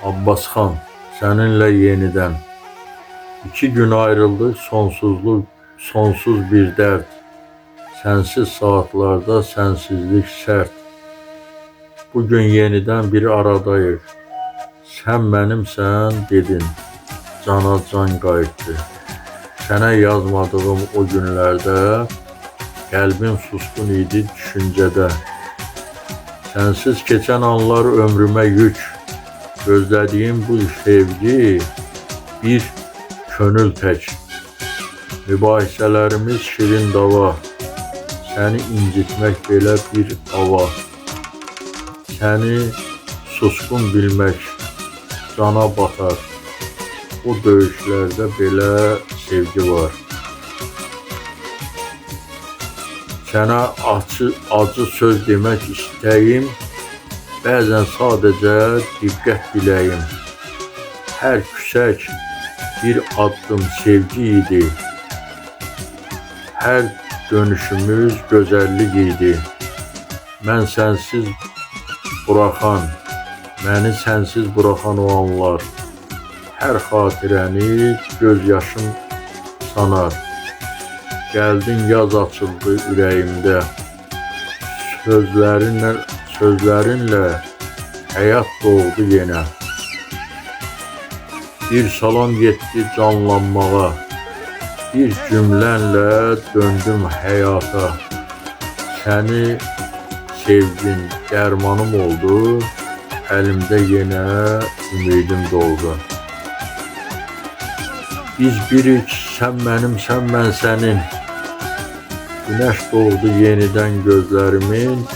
Abbasxan, seninle yeniden. 2 gün ayrıldık, sonsuz bir dert. Sensiz saatlarda sensizlik sert. Bugün yeniden bir aradayıq. Sen mənimsən dedin, cana can qayıtdı. Sənə yazmadığım o günlərdə qəlbim suskun idi düşüncədə. Sensiz keçən anlar ömrümə yük. Gözlədiyim bu sevgi bir könül tək. Mübahisələrimiz şirin dava. Səni incitmək belə bir hava. Səni suskun bilmək cana batar. O döyüşlərdə belə sevgi var. Sənə acı söz demək istəyim, bəzən sadəcə diqqət diləyim. Hər küsək bir addım sevgi idi. Hər dönüşümüz gözəllik idi. Məni sensiz buraxan o anlar. Hər xatirəni göz yaşım sanar. Gəldin, yaz açıldı ürəyimdə. Sözlərinlə həyat doğdu yenə. Bir salon getdi canlanmağa. Bir cümlənlə döndüm həyata. Səni sevgin dərmanım oldu. Əlimdə yenə ümidim doldu. Biz birik, sən mənimsən, mən sənin. Güneş doğdu yeniden gözlerimin,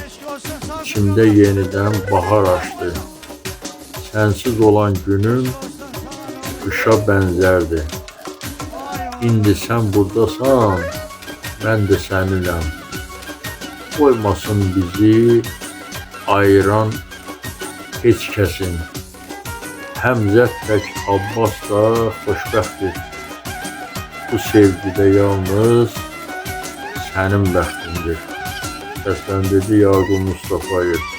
içimde yeniden bahar açtı. Sensiz olan günüm kışa benzerdi. İndi sen buradasan, ben de seninlem. Koymasın bizi ayıran heç kəsin. Həmzət tək Abbas da xoşbəxtdir. Bu sevgidə yalnız sənin bəxtindir. Səsləndirdi Yaqub Mustafayev.